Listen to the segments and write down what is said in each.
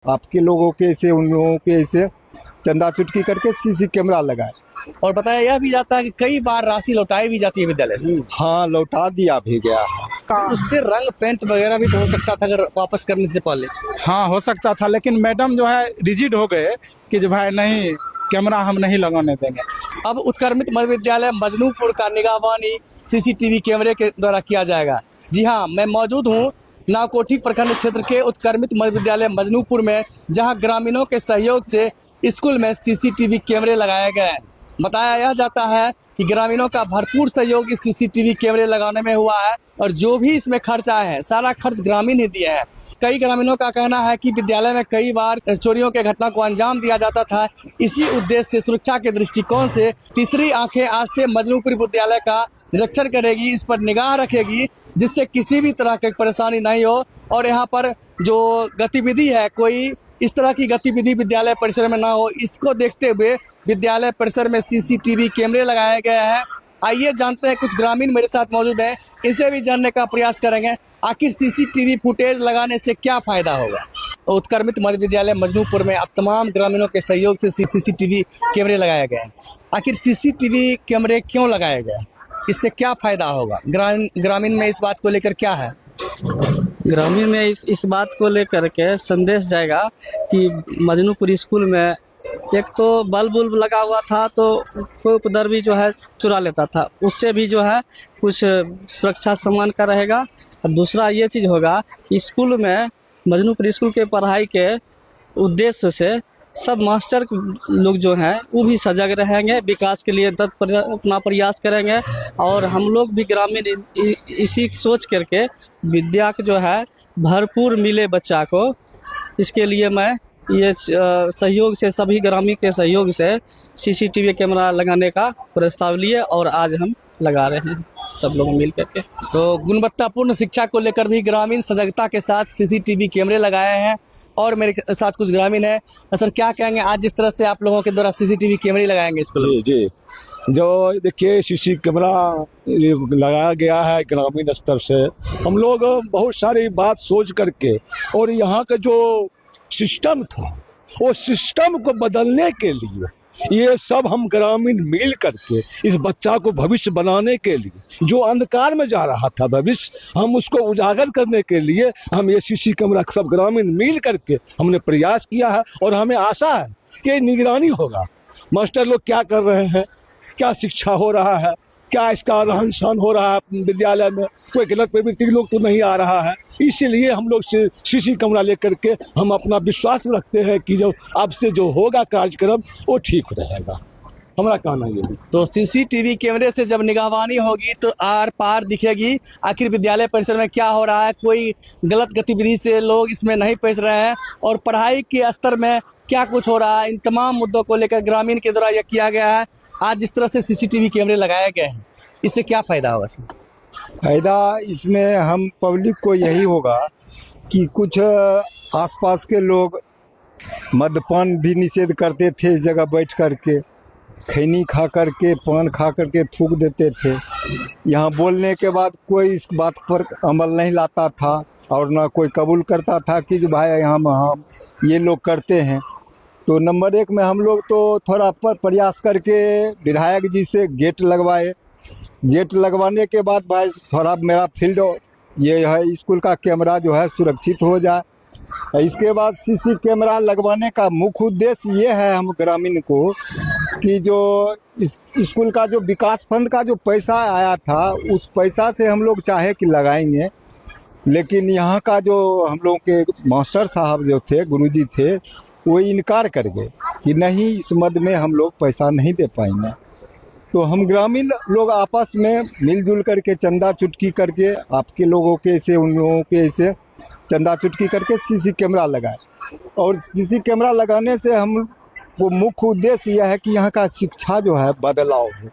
आपके लोगों के से उन लोगों के से चंदा चुटकी करके सीसी कैमरा लगाए। और बताया यह भी जाता है कि कई बार राशि लौटाई भी जाती है विद्यालय से। हाँ, लौटा दिया भी गया है। उससे रंग पेंट वगैरह भी तो हो सकता था अगर वापस करने से पहले। हाँ, हो सकता था, लेकिन मैडम जो है रिजिड हो गए कि जो भाई नहीं, कैमरा हम नहीं लगाने देंगे। अब उत्क्रमित मध्य विद्यालय मजनूपुर का निगरानी सीसीटीवी कैमरे के द्वारा किया जाएगा। जी हाँ, मैं मौजूद हूँ नावकोठी प्रखंड क्षेत्र के उत्क्रमित मध्य विद्यालय मजनूपुर में, जहाँ ग्रामीणों के सहयोग से स्कूल में सीसीटीवी कैमरे लगाए गए हैं। बताया यह जाता है कि ग्रामीणों का भरपूर सहयोग इस सीसीटीवी कैमरे लगाने में हुआ है और जो भी इसमें खर्च आए हैं सारा खर्च ग्रामीण ही दिए हैं। कई ग्रामीणों का कहना है कि विद्यालय में कई बार चोरियों के घटना को अंजाम दिया जाता था। इसी उद्देश्य से सुरक्षा के दृष्टिकोण से तीसरी आंखें आज से मजनूपुर विद्यालय का निरीक्षण करेगी, इस पर निगाह रखेगी, जिससे किसी भी तरह की परेशानी नहीं हो और यहाँ पर जो गतिविधि है कोई इस तरह की गतिविधि विद्यालय परिसर में ना हो, इसको देखते हुए विद्यालय परिसर में सीसीटीवी कैमरे लगाए गए हैं। आइए जानते हैं, कुछ ग्रामीण मेरे साथ मौजूद हैं, इसे भी जानने का प्रयास करेंगे आखिर सीसीटीवी फुटेज लगाने से क्या फ़ायदा होगा। उत्क्रमित मध्य विद्यालय मजनूपुर में अब तमाम ग्रामीणों के सहयोग से सीसीटीवी कैमरे लगाए गए हैं। आखिर सीसीटीवी कैमरे क्यों लगाए गए, इससे क्या फ़ायदा होगा, ग्रामीण में इस बात को लेकर क्या है? ग्रामीण में इस बात को लेकर के संदेश जाएगा कि मजनूपुर स्कूल में एक तो बल्ब उल्ब लगा हुआ था तो कोई उपद्रवी जो है चुरा लेता था, उससे भी जो है कुछ सुरक्षा सामान का रहेगा। और दूसरा ये चीज़ होगा कि स्कूल में मजनूपुर स्कूल के पढ़ाई के उद्देश्य से सब मास्टर लोग जो हैं वो भी सजग रहेंगे, विकास के लिए अपना प्रयास करेंगे। और हम लोग भी ग्रामीण इसी सोच करके विद्या को जो है भरपूर मिले बच्चा को, इसके लिए मैं ये सहयोग से सभी ग्रामीण के सहयोग से सीसीटीवी कैमरा लगाने का प्रस्ताव लिए और आज हम लगा रहे हैं सब लोग मिल करके। तो गुणवत्तापूर्ण शिक्षा को लेकर भी ग्रामीण सजगता के साथ सीसीटीवी कैमरे लगाए हैं और मेरे साथ कुछ ग्रामीण हैं। सर, क्या कहेंगे आज जिस तरह से आप लोगों के द्वारा सीसीटीवी कैमरे लगाएंगे स्कूल में? जी, जो देखिए सीसी कैमरा लगाया गया है ग्रामीण स्तर से, हम लोग बहुत सारी बात सोच करके और यहाँ का जो सिस्टम था वो सिस्टम को बदलने के लिए ये सब हम ग्रामीण मिल करके इस बच्चा को भविष्य बनाने के लिए, जो अंधकार में जा रहा था भविष्य, हम उसको उजागर करने के लिए हम ये सीसी कैमरा सब ग्रामीण मिल करके हमने प्रयास किया है। और हमें आशा है कि निगरानी होगा, मास्टर लोग क्या कर रहे हैं, क्या शिक्षा हो रहा है, क्या इसका रहन सहन हो रहा है विद्यालय में, कोई गलत प्रवृत्ति लोग तो नहीं आ रहा है। इसीलिए हम लोग सीसी कैमरा लेकर के हम अपना विश्वास रखते हैं कि जो अब से जो होगा कार्यक्रम वो ठीक रहेगा। हमारा कहना ये है। तो सीसीटीवी कैमरे से जब निगरानी होगी तो आर पार दिखेगी आखिर विद्यालय परिसर में क्या हो रहा है, कोई गलत गतिविधि से लोग इसमें नहीं फंस रहे हैं और पढ़ाई के स्तर में क्या कुछ हो रहा है। इन तमाम मुद्दों को लेकर ग्रामीण के द्वारा यह किया गया है। आज जिस तरह से सीसीटीवी कैमरे लगाए गए हैं, इससे क्या फ़ायदा होगा? फायदा इसमें हम पब्लिक को यही होगा कि कुछ आसपास के लोग मद्यपान भी निषेध करते थे, इस जगह बैठ करके खैनी खा करके पान खा करके थूक देते थे। यहाँ बोलने के बाद कोई इस बात पर अमल नहीं लाता था और ना कोई कबूल करता था कि जो भाई हम ये लोग करते हैं। तो नंबर एक में हम लोग तो थोड़ा प्रयास करके विधायक जी से गेट लगवाए। गेट लगवाने के बाद भाई थोड़ा मेरा फील्ड ये है स्कूल का कैमरा जो है सुरक्षित हो जाए। इसके बाद सीसी कैमरा लगवाने का मुख्य उद्देश्य ये है हम ग्रामीण को कि जो इस स्कूल का जो विकास फंड का जो पैसा आया था उस पैसा से हम लोग चाहे कि लगाएंगे, लेकिन यहाँ का जो हम लोग के मास्टर साहब जो थे, गुरुजी थे, वो इनकार कर गए कि नहीं इस मद में हम लोग पैसा नहीं दे पाएंगे। तो हम ग्रामीण लोग आपस में मिलजुल करके चंदा चुटकी करके आपके लोगों के से उन लोगों के से चंदा चुटकी करके सीसी कैमरा लगाए। और सीसी कैमरा लगाने से हम वो मुख्य उद्देश्य यह है कि यहाँ का शिक्षा जो है बदलाव हो।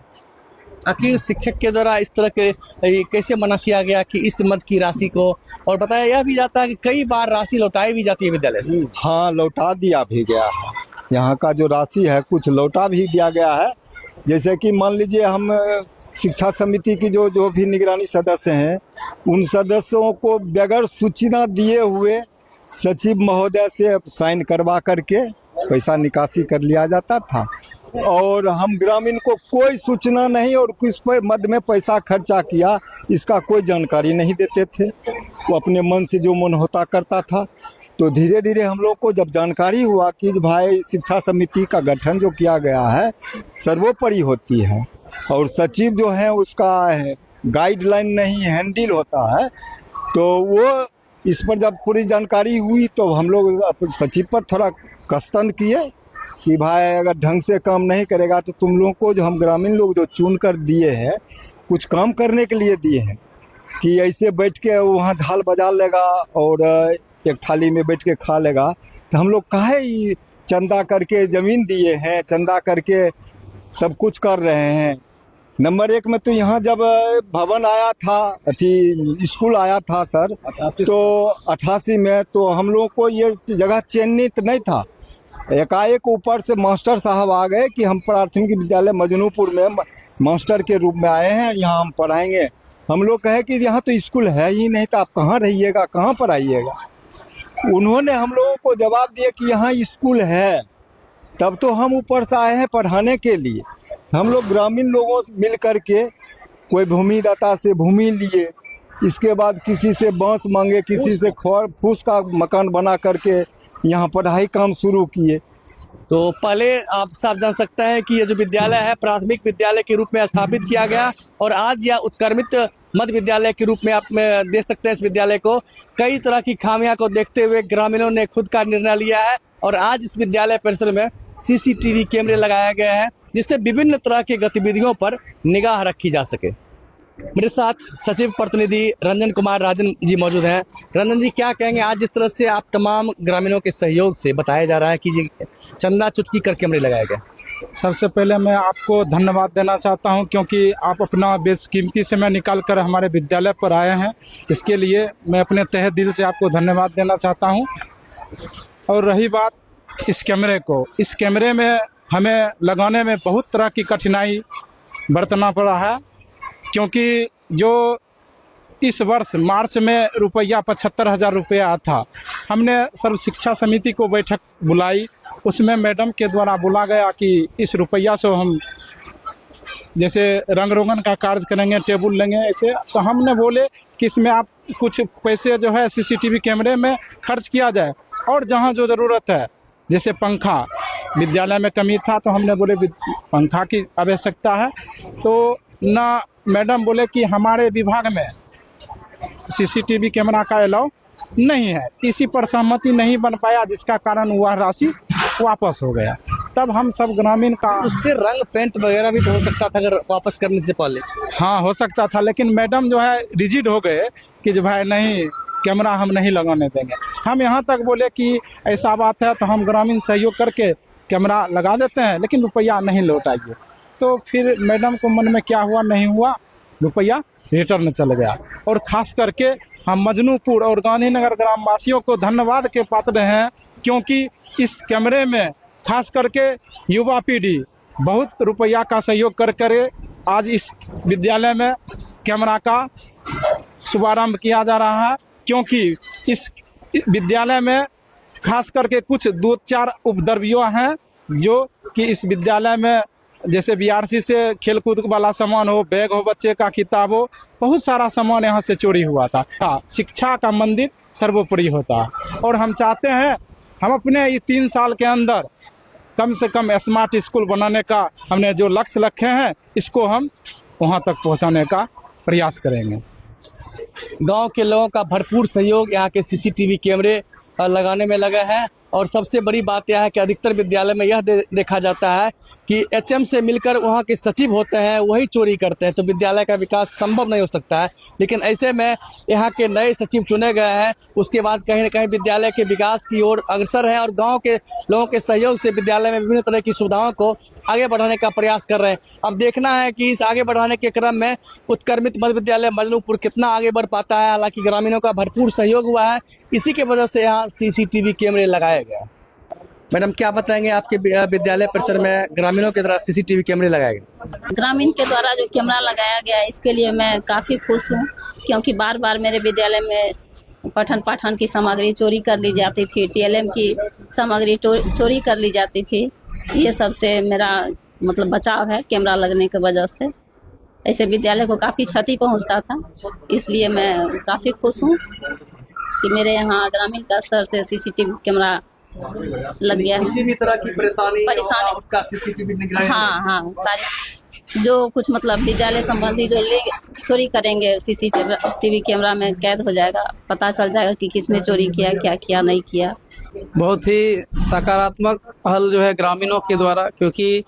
आखिर शिक्षक के द्वारा इस तरह के कैसे मना किया गया कि इस मद की राशि को, और बताया यह भी जाता है कि कई बार राशि लौटाई भी जाती है विद्यालय से? हाँ, लौटा दिया भी गया है। यहाँ का जो राशि है कुछ लौटा भी दिया गया है। जैसे कि मान लीजिए हम शिक्षा समिति की जो भी निगरानी सदस्य हैं, उन सदस्यों को बगैर सूचना दिए हुए सचिव महोदय से साइन करवा करके पैसा निकासी कर लिया जाता था और हम ग्रामीण को कोई सूचना नहीं और किस पर मद में पैसा खर्चा किया इसका कोई जानकारी नहीं देते थे। वो अपने मन से जो मन होता करता था। तो धीरे धीरे हम लोग को जब जानकारी हुआ कि भाई शिक्षा समिति का गठन जो किया गया है सर्वोपरि होती है और सचिव जो है उसका गाइडलाइन नहीं हैंडल होता है, तो वो इस पर जब पूरी जानकारी हुई तो हम लोग सचिव पर थोड़ा कस्तन किए कि भाई अगर ढंग से काम नहीं करेगा तो तुम लोगों को जो हम ग्रामीण लोग जो चुन कर दिए हैं कुछ काम करने के लिए दिए हैं कि ऐसे बैठ के वहाँ झाल बजा लेगा और एक थाली में बैठ के खा लेगा, तो हम लोग काहे चंदा करके ज़मीन दिए हैं, चंदा करके सब कुछ कर रहे हैं। नंबर 1 में तो यहाँ जब भवन आया था स्कूल आया था सर, तो 88 में तो हम लोगों को ये जगह चिन्हित नहीं था। एकाएक ऊपर से मास्टर साहब आ गए कि हम प्राथमिक विद्यालय मजनूपुर में मास्टर के रूप में आए हैं, यहाँ हम पढ़ाएंगे। हम लोग कहे कि यहाँ तो स्कूल है ही नहीं, तो आप कहाँ रहिएगा, कहाँ पर आइएगा। उन्होंने हम लोगों को जवाब दिया कि यहाँ स्कूल है, तब तो हम ऊपर से आए हैं पढ़ाने के लिए। हम लोग ग्रामीण लोगों से मिल कर के कोई भूमिदाता से भूमि लिए, इसके बाद किसी से बांस मांगे, किसी से फूस का मकान बना करके यहाँ पढ़ाई काम शुरू किए। तो पहले आप साफ जान सकते हैं कि ये जो विद्यालय है प्राथमिक विद्यालय के रूप में स्थापित किया गया और आज यह उत्क्रमित मध्य विद्यालय के रूप में आप में देख सकते हैं। इस विद्यालय को कई तरह की खामियां को देखते हुए ग्रामीणों ने खुद का निर्णय लिया है और आज इस विद्यालय परिसर में CCTV कैमरे लगाया गया है जिससे विभिन्न तरह की गतिविधियों पर निगाह रखी जा सके। मेरे साथ सचिव प्रतिनिधि रंजन कुमार राजन जी मौजूद हैं। रंजन जी, क्या कहेंगे आज जिस तरह से आप तमाम ग्रामीणों के सहयोग से बताया जा रहा है कि जी चंदा चुटकी कर कैमरे लगाए गए? सबसे पहले मैं आपको धन्यवाद देना चाहता हूं क्योंकि आप अपना बेशकीमती समय निकाल कर हमारे विद्यालय पर आए हैं। इसके लिए मैं अपने तहे दिल से आपको धन्यवाद देना चाहता हूं। और रही बात इस कैमरे में हमें लगाने में बहुत तरह की कठिनाई बरतना पड़ा है क्योंकि जो इस वर्ष मार्च में रुपया 75,000 रुपया था। हमने सर्व शिक्षा समिति को बैठक बुलाई, उसमें मैडम के द्वारा बोला गया कि इस रुपया से हम जैसे रंग रोगन का कार्य करेंगे, टेबल लेंगे ऐसे। तो हमने बोले कि इसमें आप कुछ पैसे जो है CCTV कैमरे में खर्च किया जाए और जहाँ जो ज़रूरत है जैसे पंखा, विद्यालय में कमी था तो हमने बोले पंखा की आवश्यकता है, तो ना मैडम बोले कि हमारे विभाग में CCTV कैमरा का अलाउ नहीं है। इसी पर सहमति नहीं बन पाया जिसका कारण वह राशि वापस हो गया। तब हम सब ग्रामीण का उससे रंग पेंट वगैरह भी तो हो सकता था अगर वापस करने से पहले। हाँ, हो सकता था, लेकिन मैडम जो है रिजिड हो गए कि जो भाई नहीं, कैमरा हम नहीं लगाने देंगे। हम यहाँ तक बोले कि ऐसा बात है तो हम ग्रामीण सहयोग करके कैमरा लगा देते हैं लेकिन रुपया नहीं लौटाइए। तो फिर मैडम को मन में क्या हुआ, नहीं हुआ, रुपया रिटर्न चल गया। और ख़ास करके हम मजनूपुर और गांधीनगर ग्रामवासियों को धन्यवाद के पात्र हैं क्योंकि इस कैमरे में खास करके युवा पीढ़ी बहुत रुपया का सहयोग कर आज इस विद्यालय में कैमरा का शुभारंभ किया जा रहा है। क्योंकि इस विद्यालय में खास करके कुछ 2-4 उपद्रवियों हैं जो कि इस विद्यालय में जैसे BRC से खेलकूद वाला सामान हो, बैग हो, बच्चे का किताब हो, बहुत सारा सामान यहाँ से चोरी हुआ था। शिक्षा का मंदिर सर्वोपरि होता है और हम चाहते हैं हम अपने ये 3 साल के अंदर कम से कम स्मार्ट स्कूल बनाने का हमने जो लक्ष्य रखे हैं इसको हम वहाँ तक पहुँचाने का प्रयास करेंगे। गांव के लोगों का भरपूर सहयोग यहाँ के CCTV कैमरे लगाने में लगा है और सबसे बड़ी बात यह है कि अधिकतर विद्यालय में यह देखा जाता है कि HM से मिलकर वहाँ के सचिव होते हैं, वही चोरी करते हैं, तो विद्यालय का विकास संभव नहीं हो सकता है। लेकिन ऐसे में यहाँ के नए सचिव चुने गए हैं, उसके बाद कहीं ना कहीं विद्यालय के विकास की ओर अग्रसर है और गाँव के लोगों के सहयोग से विद्यालय में विभिन्न तरह की सुविधाओं को आगे बढ़ाने का प्रयास कर रहे हैं। अब देखना है कि इस आगे बढ़ाने के क्रम में उत्क्रमित मध्य विद्यालय मजनूपुर कितना आगे बढ़ पाता है। हालांकि ग्रामीणों का भरपूर सहयोग हुआ है, इसी के वजह से यहाँ CCTV कैमरे लगाए गए। मैडम, क्या बताएंगे आपके विद्यालय परिसर में ग्रामीणों के द्वारा CCTV कैमरे लगाए गए? ग्रामीण के द्वारा जो कैमरा लगाया गया इसके लिए मैं काफ़ी खुश हूँ क्योंकि बार बार मेरे विद्यालय में पठन पाठन की सामग्री चोरी कर ली जाती थी, टीएलएम की सामग्री चोरी कर ली जाती थी। ये सब से मेरा मतलब बचाव है कैमरा लगने की वजह से। ऐसे विद्यालय को काफ़ी क्षति पहुंचता था, इसलिए मैं काफ़ी खुश हूँ कि मेरे यहाँ ग्रामीण का स्तर से सीसीटीवी कैमरा लग गया है। किसी भी तरह की परेशानी उसका सीसीटीवी निगरानी। हाँ, सारी जो कुछ मतलब विद्यालय संबंधी जो ले चोरी करेंगे सीसीटीवी कैमरा में कैद हो जाएगा, पता चल जाएगा कि किसने चोरी किया, क्या किया, नहीं किया। बहुत ही सकारात्मक पहल जो है ग्रामीणों के द्वारा, क्योंकि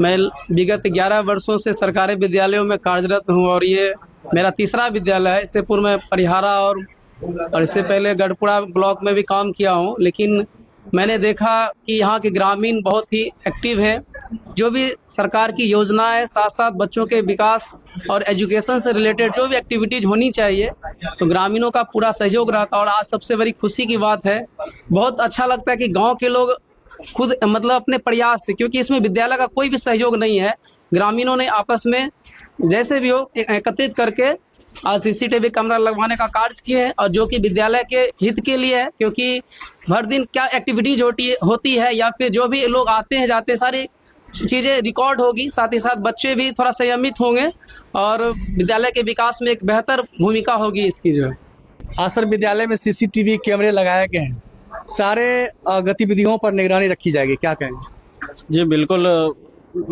मैं विगत 11 वर्षों से सरकारी विद्यालयों में कार्यरत हूं और ये मेरा तीसरा विद्यालय है। इससे पूर्व मैं परिहारा और इससे पहले गढ़पुरा ब्लॉक में भी काम किया हूं, लेकिन मैंने देखा कि यहाँ के ग्रामीण बहुत ही एक्टिव हैं। जो भी सरकार की योजना है, साथ साथ बच्चों के विकास और एजुकेशन से रिलेटेड जो भी एक्टिविटीज़ होनी चाहिए, तो ग्रामीणों का पूरा सहयोग रहता है। और आज सबसे बड़ी खुशी की बात है, बहुत अच्छा लगता है कि गांव के लोग खुद मतलब अपने प्रयास से, क्योंकि इसमें विद्यालय का कोई भी सहयोग नहीं है, ग्रामीणों ने आपस में जैसे भी हो एकत्रित करके आज सीसीटीवी कैमरा लगवाने का कार्य किए हैं, और जो कि विद्यालय के हित के लिए है। क्योंकि हर दिन क्या एक्टिविटीज़ होती है या फिर जो भी लोग आते हैं जाते हैं, सारी चीज़ें रिकॉर्ड होगी, साथ ही साथ बच्चे भी थोड़ा संयमित होंगे और विद्यालय के विकास में एक बेहतर भूमिका होगी इसकी जो है। आसर विद्यालय में सीसीटीवी कैमरे लगाए गए हैं, सारे गतिविधियों पर निगरानी रखी जाएगी, क्या कहेंगे? जी बिल्कुल,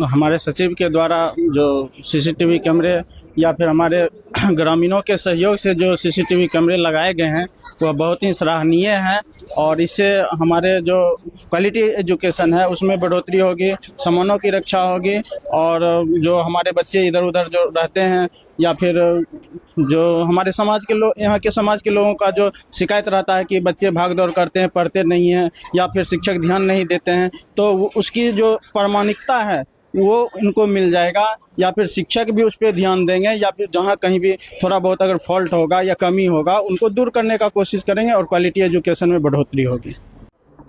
हमारे सचिव के द्वारा जो सीसीटीवी कैमरे या फिर हमारे ग्रामीणों के सहयोग से जो सीसीटीवी कैमरे लगाए गए हैं वह बहुत ही सराहनीय हैं, और इससे हमारे जो क्वालिटी एजुकेशन है उसमें बढ़ोतरी होगी, सामानों की रक्षा होगी, और जो हमारे बच्चे इधर उधर जो रहते हैं या फिर जो हमारे समाज के लोग, यहाँ के समाज के लोगों का जो शिकायत रहता है कि बच्चे भाग दौड़ करते हैं, पढ़ते नहीं हैं या फिर शिक्षक ध्यान नहीं देते हैं, तो उसकी जो प्रामाणिकता है वो इनको मिल जाएगा, या फिर शिक्षक भी उस पर ध्यान देंगे, या फिर जहाँ कहीं भी थोड़ा बहुत अगर फॉल्ट होगा या कमी होगा उनको दूर करने का कोशिश करेंगे और क्वालिटी एजुकेशन में बढ़ोतरी होगी।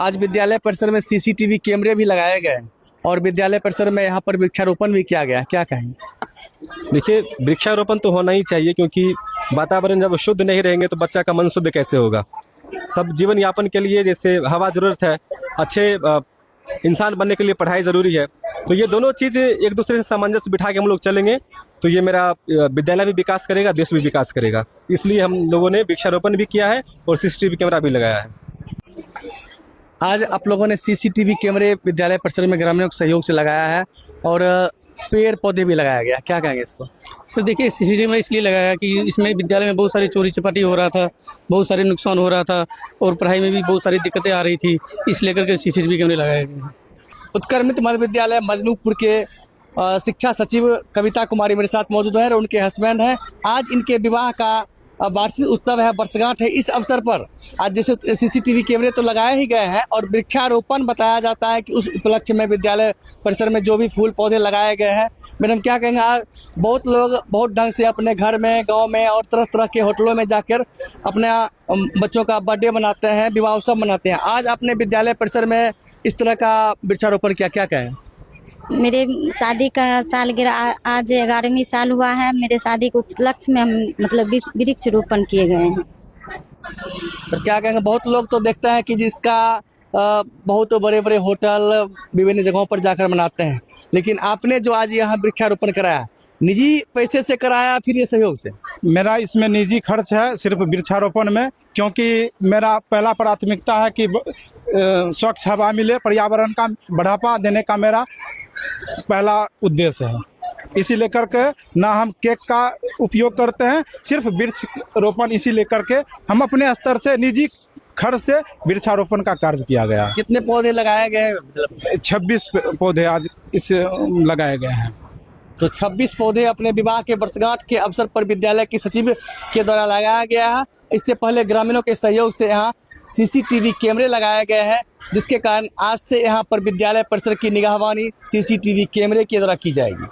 आज विद्यालय परिसर में सीसीटीवी कैमरे भी लगाए गए और विद्यालय परिसर में यहाँ पर वृक्षारोपण भी किया गया, क्या कहेंगे? देखिए, वृक्षारोपण तो होना ही चाहिए, क्योंकि वातावरण जब शुद्ध नहीं रहेंगे तो बच्चा का मन शुद्ध कैसे होगा। सब जीवन यापन के लिए जैसे हवा ज़रूरत है, अच्छे इंसान बनने के लिए पढ़ाई ज़रूरी है, तो ये दोनों चीज़ एक दूसरे से सामंजस्य बिठा के हम लोग चलेंगे तो ये मेरा विद्यालय भी विकास करेगा, देश भी विकास करेगा। इसलिए हम लोगों ने वृक्षारोपण भी किया है और सीसीटीवी कैमरा भी लगाया है। आज आप लोगों ने सीसीटीवी कैमरे विद्यालय परिसर में ग्रामीणों के सहयोग से लगाया है और पेड़ पौधे भी लगाया गया, क्या कहेंगे इसको? सर देखिए, सीसीटीवी में इसलिए लगाया कि इसमें विद्यालय में बहुत सारी चोरी चपाटी हो रहा था, बहुत सारे नुकसान हो रहा था और पढ़ाई में भी बहुत सारी दिक्कतें आ रही थी, इसलिए करके सीसीटीवी कैमरे लगाए गए हैं। उत्क्रमित मध्य विद्यालय मजनूपुर के शिक्षा सचिव कविता कुमारी मेरे साथ मौजूद है और उनके हस्बैंड हैं। आज इनके विवाह का वार्षिक उत्सव है, वर्षगांठ है। इस अवसर पर आज जैसे सीसीटीवी कैमरे तो लगाए ही गए हैं और वृक्षारोपण बताया जाता है कि उस उपलक्ष्य में विद्यालय परिसर में जो भी फूल पौधे लगाए गए हैं। मैडम क्या कहेंगे, आज बहुत लोग बहुत ढंग से अपने घर में, गांव में और तरह तरह के होटलों में जाकर अपने बच्चों का बर्थडे मनाते हैं, विवाह उत्सव मनाते हैं। आज अपने विद्यालय परिसर में इस तरह का वृक्षारोपण किया, क्या कहें? मेरे शादी का सालगिरह आज 11वीं साल हुआ है। मेरे शादी के उपलक्ष्य में हम मतलब वृक्ष रोपण किए गए हैं। सर क्या कहेंगे, बहुत लोग तो देखते हैं कि जिसका बहुत बड़े बड़े होटल विभिन्न जगहों पर जाकर मनाते हैं, लेकिन आपने जो आज यहाँ वृक्षारोपण कराया, निजी पैसे से कराया फिर ये सहयोग से? मेरा इसमें निजी खर्च है सिर्फ वृक्षारोपण में, क्योंकि मेरा पहला प्राथमिकता है कि स्वच्छ हवा मिले, पर्यावरण का बढ़ावा देने का मेरा पहला उद्देश्य है। इसी लेकर के ना हम केक का उपयोग करते हैं, सिर्फ वृक्ष रोपण इसी लेकर के हम अपने स्तर से निजी खर्च से वृक्षारोपण का कार्य किया गया। कितने पौधे लगाए गए? 26 पौधे आज इस लगाए गए हैं। तो 26 पौधे अपने विवाह के वर्षगांठ के अवसर पर विद्यालय की सचिव के द्वारा लगाया गया है। इससे पहले ग्रामीणों के सहयोग से यहाँ सीसीटीवी कैमरे लगाए गए हैं, जिसके कारण आज से यहाँ पर विद्यालय परिसर की निगहबानी सीसीटीवी कैमरे के द्वारा की जाएगी।